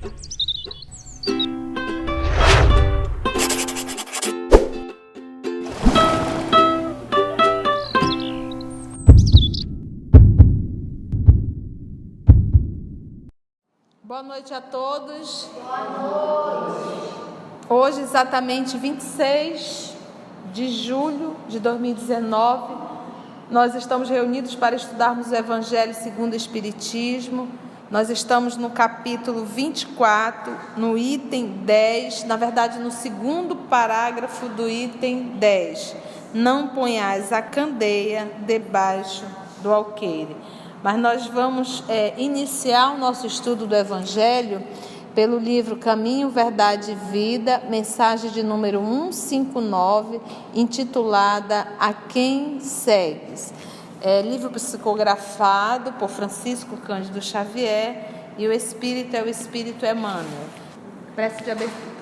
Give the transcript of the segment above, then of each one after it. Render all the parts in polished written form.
Boa noite a todos. Boa noite. Hoje, exatamente 26 de julho de 2019, nós estamos reunidos para estudarmos o Evangelho segundo o Espiritismo. Nós estamos no capítulo 24, no item 10, na verdade no segundo parágrafo do item 10. Não ponhais a candeia debaixo do alqueire. Mas nós vamos iniciar o nosso estudo do Evangelho pelo livro Caminho, Verdade e Vida, mensagem de número 159, intitulada A Quem Segues. Livro psicografado por Francisco Cândido Xavier, e o Espírito é o Espírito Emmanuel. Prece de abertura.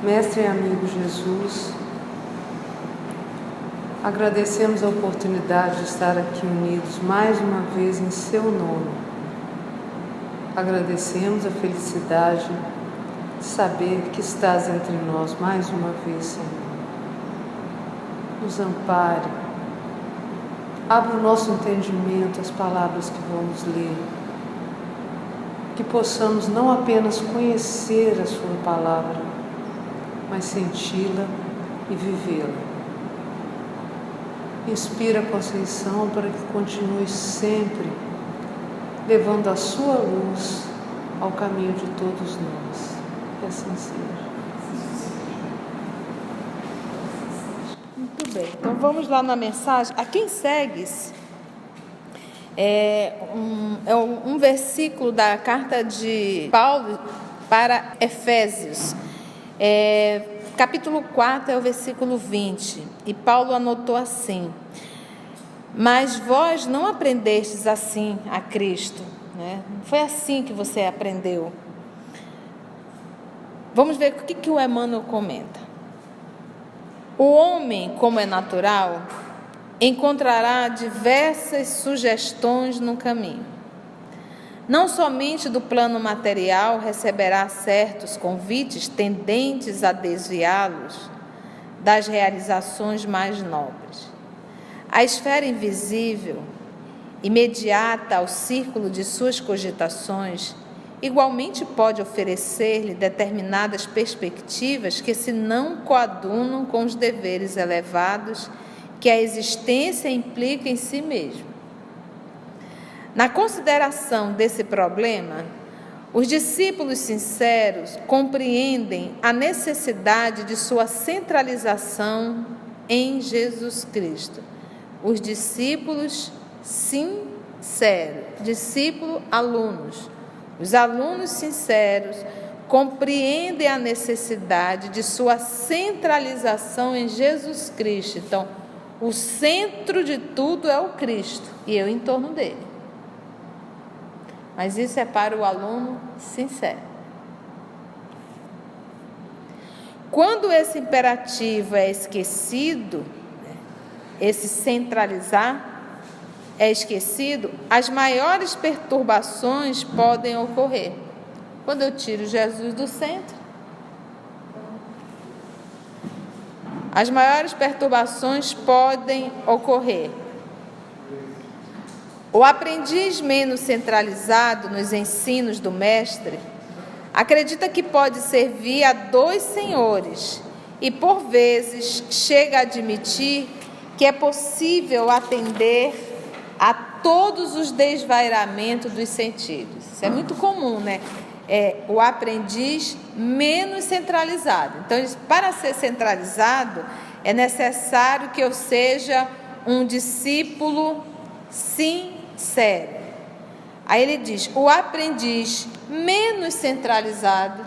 Mestre e amigo Jesus, agradecemos a oportunidade de estar aqui unidos mais uma vez em seu nome. Agradecemos a felicidade de saber que estás entre nós mais uma vez, Senhor. Nos ampare, abra o nosso entendimento às palavras que vamos ler, que possamos não apenas conhecer a sua palavra, mas senti-la e vivê-la. Inspira a Conceição para que continue sempre levando a sua luz ao caminho de todos nós. Que assim seja. Muito bem, então vamos lá na mensagem. A quem segues é um versículo da carta de Paulo para Efésios. Capítulo 4 é o versículo 20, e Paulo anotou assim: mas vós não aprendestes assim a Cristo, né? Não foi assim que você aprendeu. Vamos ver o que o Emmanuel comenta. O homem, como é natural, encontrará diversas sugestões no caminho. Não somente do plano material receberá certos convites tendentes a desviá-los das realizações mais nobres. A esfera invisível, imediata ao círculo de suas cogitações, igualmente pode oferecer-lhe determinadas perspectivas que se não coadunam com os deveres elevados que a existência implica em si mesma. Na consideração desse problema, os discípulos sinceros compreendem a necessidade de sua centralização em Jesus Cristo. Os discípulos sinceros, discípulo-alunos. Os alunos sinceros compreendem a necessidade de sua centralização em Jesus Cristo. Então, o centro de tudo é o Cristo e eu em torno dele. Mas isso é para o aluno sincero. Quando esse imperativo é esquecido, esse centralizar é esquecido, as maiores perturbações podem ocorrer. Quando eu tiro Jesus do centro, as maiores perturbações podem ocorrer. O aprendiz menos centralizado nos ensinos do mestre acredita que pode servir a dois senhores e, por vezes, chega a admitir que é possível atender a todos os desvairamentos dos sentidos. Isso é muito comum, né? O aprendiz menos centralizado. Então, para ser centralizado, é necessário que eu seja um discípulo sincero. Aí ele diz: o aprendiz menos centralizado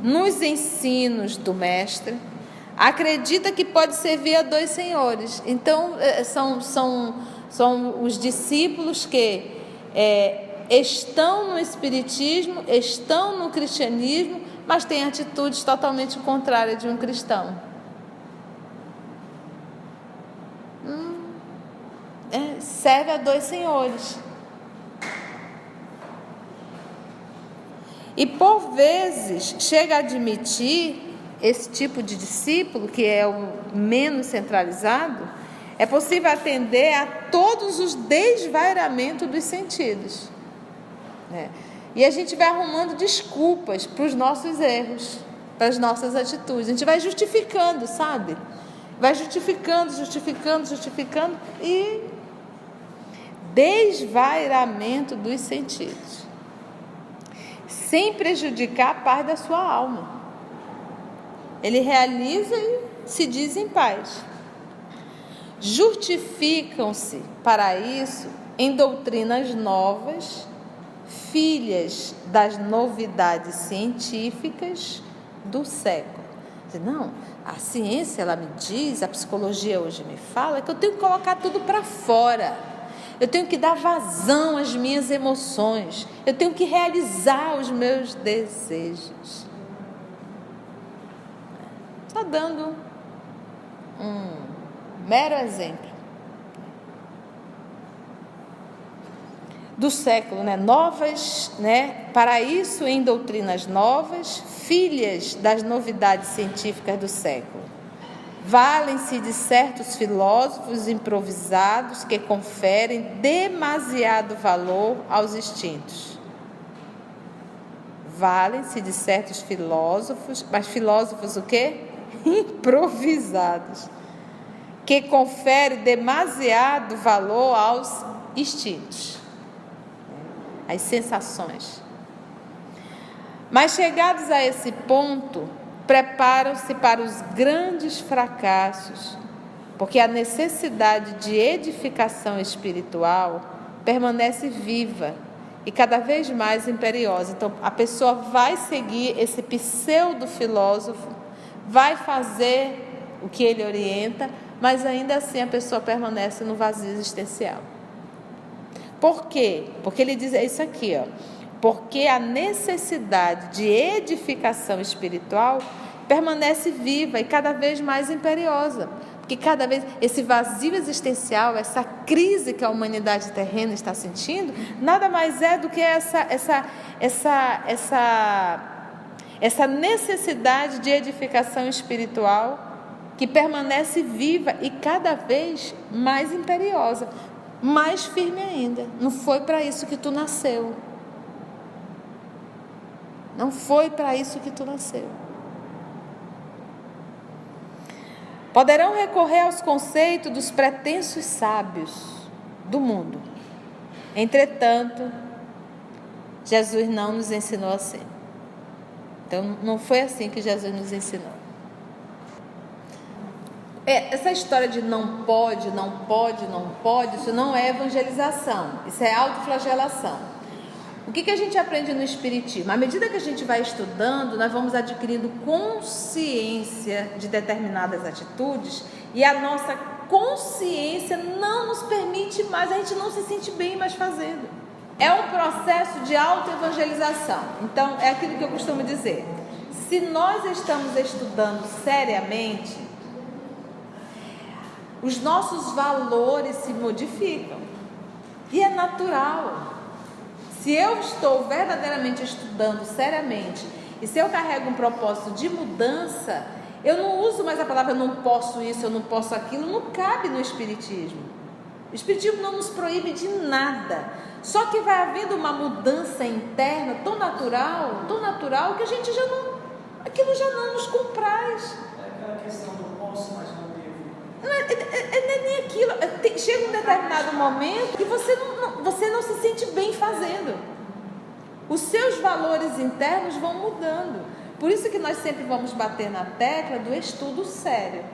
nos ensinos do mestre acredita que pode servir a dois senhores. Então, são os discípulos que estão no espiritismo, estão no cristianismo, mas têm atitudes totalmente contrárias de um cristão. serve a dois senhores. E por vezes chega a admitir esse tipo de discípulo, que é o menos centralizado, é possível atender a todos os desvairamentos dos sentidos. E a gente vai arrumando desculpas para os nossos erros, para as nossas atitudes. A gente vai justificando, sabe? Vai justificando e desvairamento dos sentidos, sem prejudicar a paz da sua alma. Ele realiza e se diz em paz. Justificam-se para isso em doutrinas novas, filhas das novidades científicas do século. Não, a ciência, ela me diz, a psicologia hoje me fala que eu tenho que colocar tudo para fora. Eu tenho que dar vazão às minhas emoções. Eu tenho que realizar os meus desejos. Só dando um mero exemplo do século, novas, para isso em doutrinas novas, filhas das novidades científicas do século. Valem-se de certos filósofos improvisados que conferem demasiado valor aos instintos. Valem-se de certos filósofos, mas filósofos o quê? Improvisados, que conferem demasiado valor aos instintos, às sensações. Mas chegados a esse ponto, preparam-se para os grandes fracassos, porque a necessidade de edificação espiritual permanece viva e cada vez mais imperiosa. Então, a pessoa vai seguir esse pseudo-filósofo, vai fazer o que ele orienta, mas ainda assim a pessoa permanece no vazio existencial. Por quê? Porque ele diz isso aqui, porque a necessidade de edificação espiritual permanece viva e cada vez mais imperiosa. Porque cada vez esse vazio existencial, essa crise que a humanidade terrena está sentindo, nada mais é do que essa necessidade de edificação espiritual que permanece viva e cada vez mais imperiosa, mais firme ainda. Não foi para isso que tu nasceu. Não foi para isso que tu nasceu. Poderão recorrer aos conceitos dos pretensos sábios do mundo. Entretanto, Jesus não nos ensinou assim. Então, não foi assim que Jesus nos ensinou. Essa história de não pode, isso não é evangelização. Isso é autoflagelação. O que a gente aprende no Espiritismo? À medida que a gente vai estudando, nós vamos adquirindo consciência de determinadas atitudes e a nossa consciência não nos permite mais, a gente não se sente bem mais fazendo. É um processo de autoevangelização. Então, é aquilo que eu costumo dizer. Se nós estamos estudando seriamente, os nossos valores se modificam. E é natural. Se eu estou verdadeiramente estudando seriamente e se eu carrego um propósito de mudança, eu não uso mais a palavra eu não posso isso, eu não posso aquilo, não cabe no Espiritismo. O Espiritismo não nos proíbe de nada, só que vai havendo uma mudança interna tão natural que a gente já não, aquilo já não nos compraz. É aquela questão do posso, mas não devo. Não é nem aquilo. Chega um determinado momento que você não se sente bem fazendo. Os seus valores internos vão mudando. Por isso que nós sempre vamos bater na tecla do estudo sério.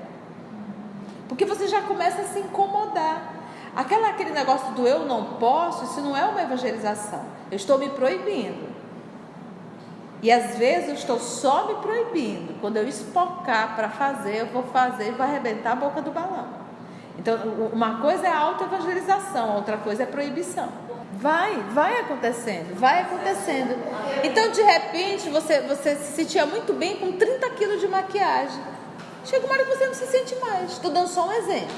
Porque você já começa a se incomodar. Aquele negócio do eu não posso, isso não é uma evangelização. Eu estou me proibindo. E às vezes eu estou só me proibindo. Quando eu espocar para fazer, eu vou fazer e vou arrebentar a boca do balão. Então, uma coisa é a autoevangelização, outra coisa é proibição. Vai acontecendo. Então, de repente, você se sentia muito bem com 30 quilos de maquiagem. Chega uma hora que você não se sente mais. Estou dando só um exemplo.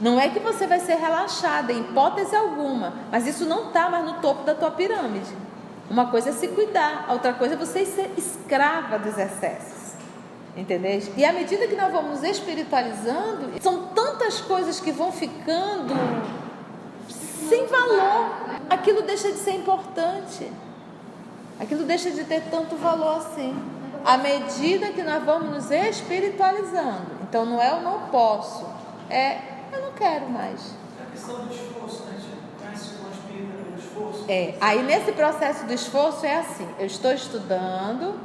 Não é que você vai ser relaxada, em hipótese alguma, mas isso não está mais no topo da tua pirâmide. Uma coisa é se cuidar, a outra coisa é você ser escrava dos excessos. Entendeu? E à medida que nós vamos espiritualizando, são tantas coisas que vão ficando sem valor. Aquilo deixa de ser importante. Aquilo deixa de ter tanto valor assim. À medida que nós vamos nos espiritualizando. Então não é eu não posso, é eu não quero mais. A questão do esforço, né? A gente conhece o espírito pelo esforço. Aí nesse processo do esforço é assim, eu estou estudando,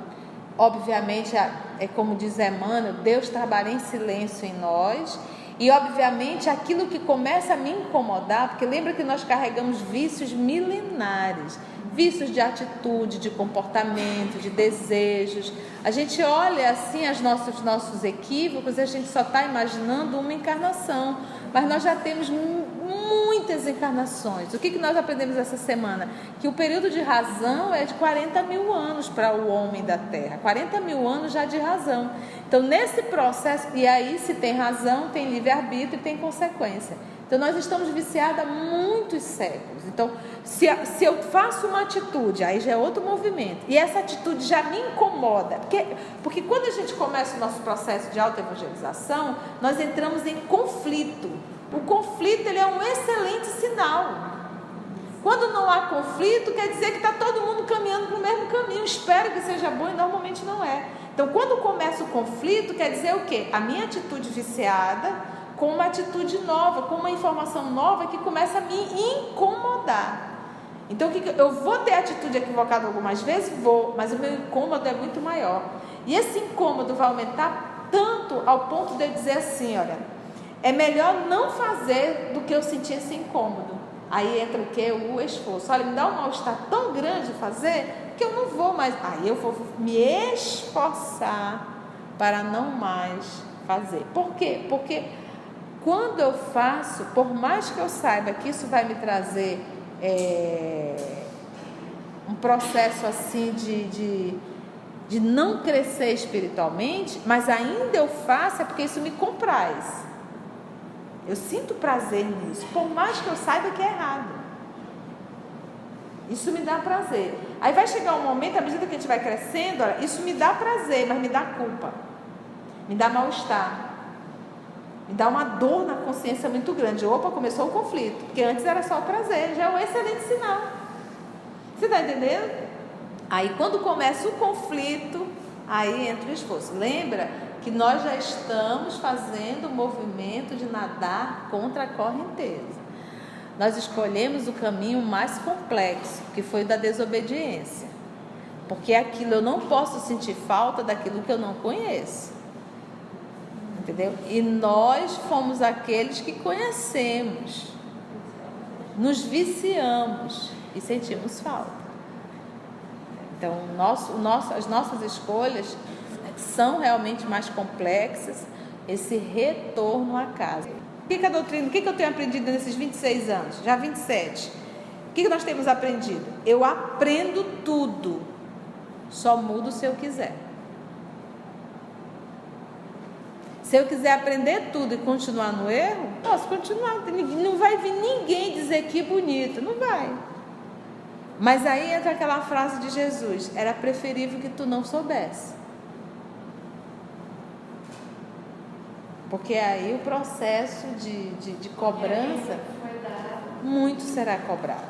obviamente, é como diz Emmanuel, Deus trabalha em silêncio em nós, e obviamente aquilo que começa a me incomodar, porque lembra que nós carregamos vícios milenares, vícios de atitude, de comportamento, de desejos. A gente olha assim os nossos equívocos e a gente só está imaginando uma encarnação, mas nós já temos muitas encarnações. O que nós aprendemos essa semana? Que o período de razão é de 40 mil anos para o homem da Terra, 40 mil anos já de razão. Então nesse processo, e aí se tem razão, tem livre-arbítrio e tem consequência. Então nós estamos viciados há muitos séculos. Então se eu faço uma atitude, aí já é outro movimento, e essa atitude já me incomoda, porque quando a gente começa o nosso processo de autoevangelização, nós entramos em conflito. O conflito, ele é um excelente sinal. Quando não há conflito, quer dizer que está todo mundo caminhando para o mesmo caminho. Espero que seja bom, e normalmente não é. Então quando começa o conflito, quer dizer o quê? A minha atitude viciada com uma atitude nova, com uma informação nova que começa a me incomodar. Então eu vou ter atitude equivocada algumas vezes? Vou, mas o meu incômodo é muito maior. E esse incômodo vai aumentar tanto ao ponto de eu dizer assim, olha, é melhor não fazer do que eu sentir esse incômodo. Aí entra o quê? O esforço. Olha, me dá um mal-estar tão grande fazer que eu não vou mais. Aí eu vou me esforçar para não mais fazer. Por quê? Porque quando eu faço, por mais que eu saiba que isso vai me trazer um processo assim de não crescer espiritualmente, mas ainda eu faço é porque isso me compraz. Eu sinto prazer nisso, por mais que eu saiba que é errado. Isso me dá prazer. Aí vai chegar um momento, à medida que a gente vai crescendo, olha, isso me dá prazer, mas me dá culpa, me dá mal-estar, me dá uma dor na consciência muito grande. Opa, começou o conflito, porque antes era só o prazer, já é um excelente sinal. Você está entendendo? Aí quando começa o conflito, aí entra o esforço. Lembra que nós já estamos fazendo o movimento de nadar contra a correnteza. Nós escolhemos o caminho mais complexo, que foi o da desobediência. Porque aquilo eu não posso sentir falta daquilo que eu não conheço. Entendeu? E nós fomos aqueles que conhecemos, nos viciamos e sentimos falta. Então, as nossas escolhas são realmente mais complexas, esse retorno à casa. O que a doutrina, o que eu tenho aprendido nesses 26 anos? Já 27. O que nós temos aprendido? Eu aprendo tudo, só mudo se eu quiser. Se eu quiser aprender tudo e continuar no erro, posso continuar. Não vai vir ninguém dizer que bonito, não vai. Mas aí entra aquela frase de Jesus: era preferível que tu não soubesse. Porque aí o processo de cobrança, muito será cobrado.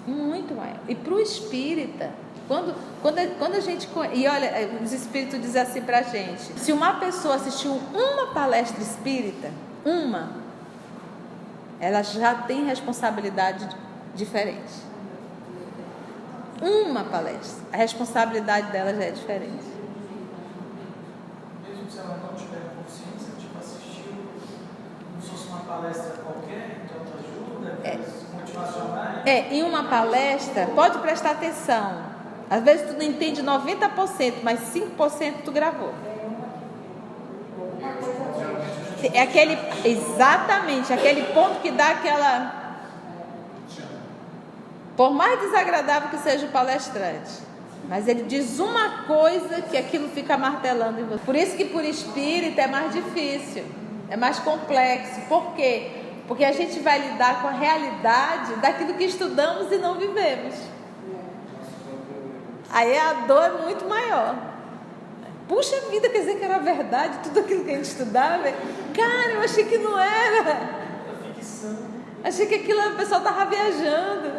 Muito maior. E para o espírita, quando a gente... E olha, os espíritos dizem assim para a gente: se uma pessoa assistiu uma palestra espírita, ela já tem responsabilidade diferente. Uma palestra, a responsabilidade dela já é diferente. Mesmo se ela não tiver consciência, tipo, assistiu como se fosse uma palestra qualquer, então ajuda, motivacionais. Em uma palestra, pode prestar atenção. Às vezes tu não entende 90%, mas 5% tu gravou. É exatamente aquele ponto que dá aquela... Por mais desagradável que seja o palestrante, mas ele diz uma coisa que aquilo fica martelando em você. Por isso que por espírito é mais difícil. é mais complexo. Por quê? Porque a gente vai lidar com a realidade daquilo que estudamos e não vivemos. Aí a dor é muito maior. Puxa vida, quer dizer que era verdade tudo aquilo que a gente estudava? Cara, eu achei que não era. Achei que aquilo o pessoal estava viajando.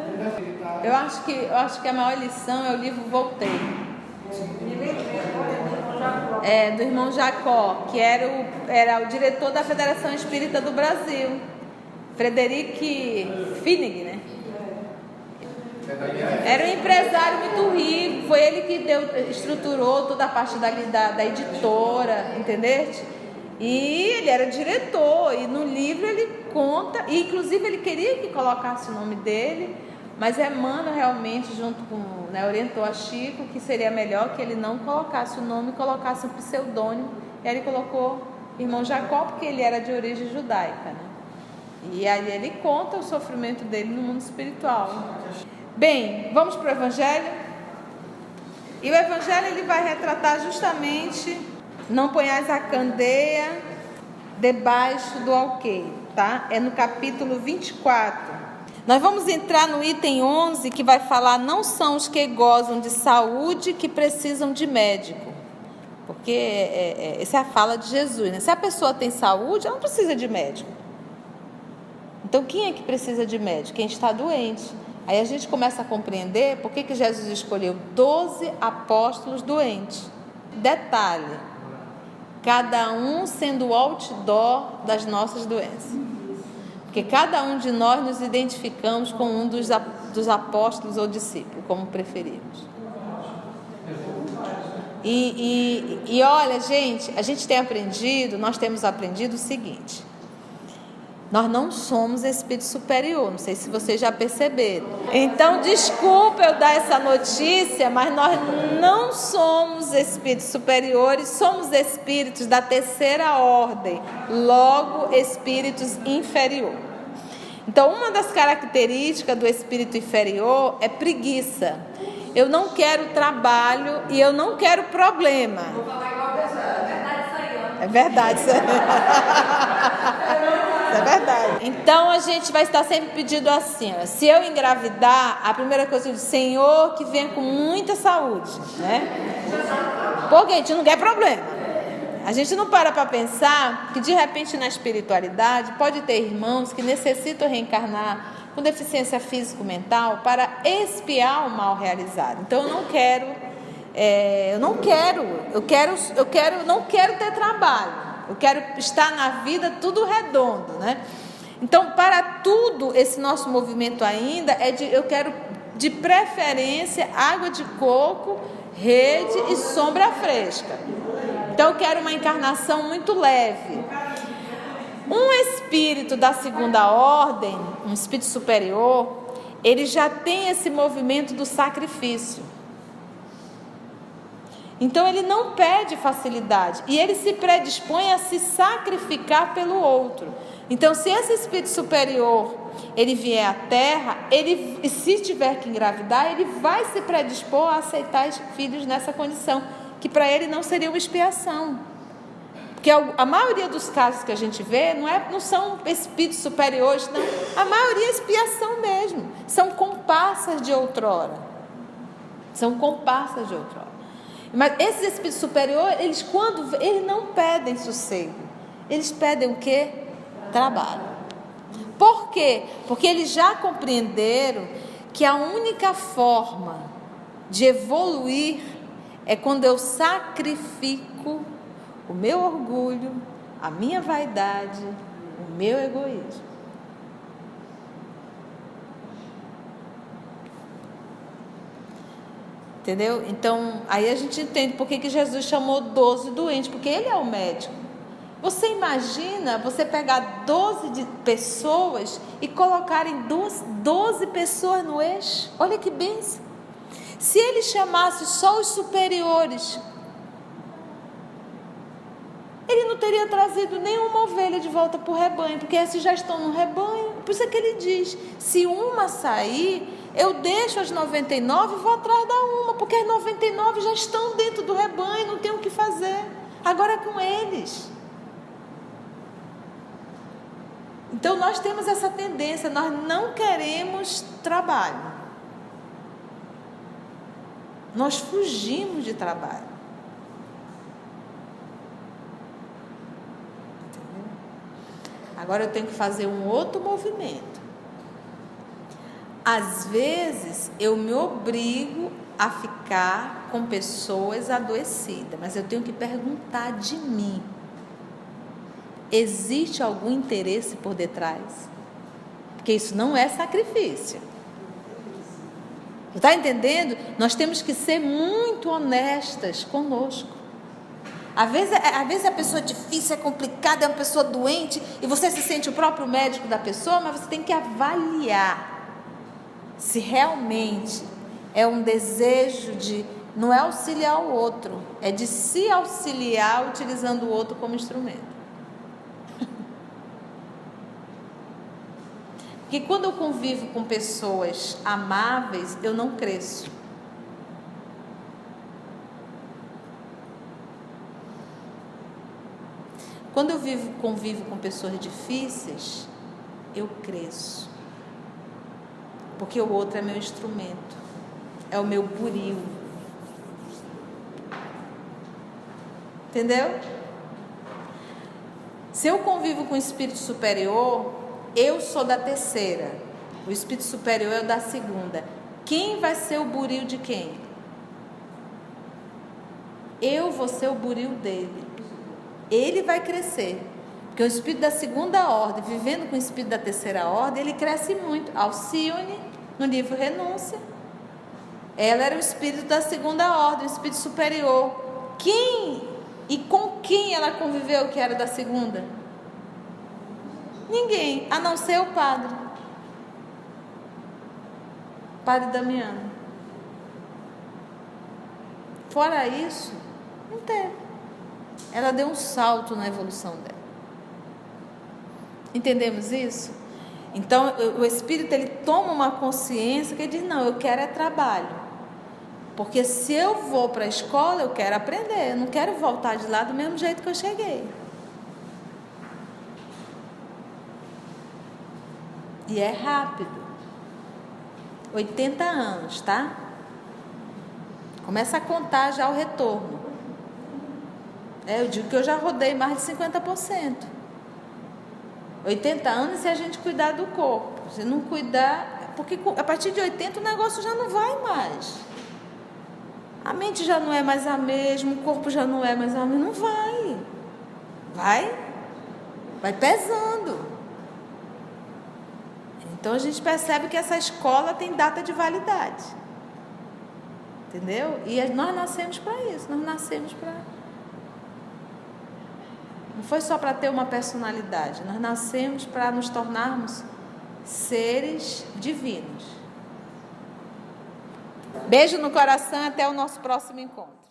Eu acho que a maior lição é o livro Voltei. Do irmão Jacó, que era o diretor da Federação Espírita do Brasil. Frederic Finig, né? Era um empresário muito rico. Foi ele que estruturou toda a parte da editora, entendeu? E ele era diretor. E no livro ele conta, e inclusive ele queria que colocasse o nome dele, mas Emmanuel realmente, junto com, orientou a Chico que seria melhor que ele não colocasse o nome, colocasse um pseudônimo. E aí ele colocou irmão Jacó, porque ele era de origem judaica, né? E aí ele conta o sofrimento dele no mundo espiritual. Bem, vamos para o Evangelho? E o Evangelho ele vai retratar justamente: não ponhais a candeia debaixo do alqueire, tá? É no capítulo 24. Nós vamos entrar no item 11, que vai falar: não são os que gozam de saúde que precisam de médico. Porque essa é a fala de Jesus, né? Se a pessoa tem saúde, ela não precisa de médico. Então, quem é que precisa de médico? Quem está doente. Aí a gente começa a compreender por que Jesus escolheu 12 apóstolos doentes. Detalhe: cada um sendo o outdoor das nossas doenças. Porque cada um de nós nos identificamos com um dos apóstolos ou discípulos, como preferimos. E olha, gente, nós temos aprendido o seguinte: nós não somos espírito superior, não sei se vocês já perceberam. Então, desculpa eu dar essa notícia, mas nós não somos espíritos superiores, somos espíritos da terceira ordem, logo espíritos inferior. Então, uma das características do espírito inferior é preguiça. Eu não quero trabalho e eu não quero problema. Vou falar igual a pessoa, é verdade isso aí. É verdade. É verdade. Então a gente vai estar sempre pedindo assim, ó, se eu engravidar, a primeira coisa que eu digo: Senhor, que venha com muita saúde, né? Porque a gente não quer problema. A gente não para pensar que de repente na espiritualidade pode ter irmãos que necessitam reencarnar com deficiência físico-mental para expiar o mal realizado. Então eu não quero ter trabalho. Eu quero estar na vida tudo redondo, né? Então, para tudo, esse nosso movimento ainda eu quero, de preferência, água de coco, rede e sombra fresca. Então, eu quero uma encarnação muito leve. Um espírito da segunda ordem, um espírito superior, ele já tem esse movimento do sacrifício. Então ele não pede facilidade e ele se predispõe a se sacrificar pelo outro. Então, se esse espírito superior ele vier à Terra, e se tiver que engravidar, ele vai se predispor a aceitar os filhos nessa condição, que para ele não seria uma expiação. Porque a maioria dos casos que a gente vê não são espíritos superiores, não. A maioria é expiação mesmo. São comparsas de outrora. Mas esses espíritos superiores, eles não pedem sossego, eles pedem o quê? Trabalho. Por quê? Porque eles já compreenderam que a única forma de evoluir é quando eu sacrifico o meu orgulho, a minha vaidade, o meu egoísmo. Entendeu? Então, aí a gente entende por que Jesus chamou 12 doentes, porque ele é o médico. Você imagina você pegar 12 pessoas e colocarem 12 pessoas no eixo? Olha que bênção. Se ele chamasse só os superiores, ele não teria trazido nenhuma ovelha de volta para o rebanho, porque esses já estão no rebanho. Por isso é que ele diz: se uma sair, eu deixo as 99 e vou atrás da uma, porque as 99 já estão dentro do rebanho, não tem o que fazer. Agora é com eles. Então nós temos essa tendência, nós não queremos trabalho. Nós fugimos de trabalho. Entendeu? Agora eu tenho que fazer um outro movimento. Às vezes eu me obrigo a ficar com pessoas adoecidas, mas eu tenho que perguntar de mim: existe algum interesse por detrás? Porque isso não é sacrifício. Está entendendo? Nós temos que ser muito honestas conosco. Às vezes a pessoa é difícil, é complicada, é uma pessoa doente, e você se sente o próprio médico da pessoa, mas você tem que avaliar se realmente é um desejo de, não é auxiliar o outro, é de se auxiliar utilizando o outro como instrumento. Porque quando eu convivo com pessoas amáveis, eu não cresço. Quando eu convivo com pessoas difíceis, eu cresço. Porque o outro é meu instrumento, é o meu buril. Entendeu? Se eu convivo com o espírito superior, eu sou da terceira, o espírito superior é o da segunda. Quem vai ser o buril de quem? Eu vou ser o buril dele. Ele vai crescer. Porque o espírito da segunda ordem, vivendo com o espírito da terceira ordem, ele cresce muito. Alcione, no livro Renúncia, ela era o espírito da segunda ordem, o espírito superior. Quem e com quem ela conviveu que era da segunda? Ninguém, a não ser o padre Damiano. Fora isso, não teve. Ela deu um salto na evolução dela. Entendemos isso? Então o espírito, ele toma uma consciência que ele diz: não, eu quero é trabalho, porque se eu vou para a escola, eu quero aprender, eu não quero voltar de lá do mesmo jeito que eu cheguei. E é rápido. 80 anos, tá? Começa a contar já o retorno. Eu digo que eu já rodei mais de 50%. 80 anos se a gente cuidar do corpo. Se não cuidar, porque a partir de 80 o negócio já não vai mais. A mente já não é mais a mesma, o corpo já não é mais a mesma. Não vai. Vai pesando. Então a gente percebe que essa escola tem data de validade. Entendeu? E nós nascemos para isso. Nós nascemos para... Não foi só para ter uma personalidade. Nós nascemos para nos tornarmos seres divinos. Beijo no coração, até o nosso próximo encontro.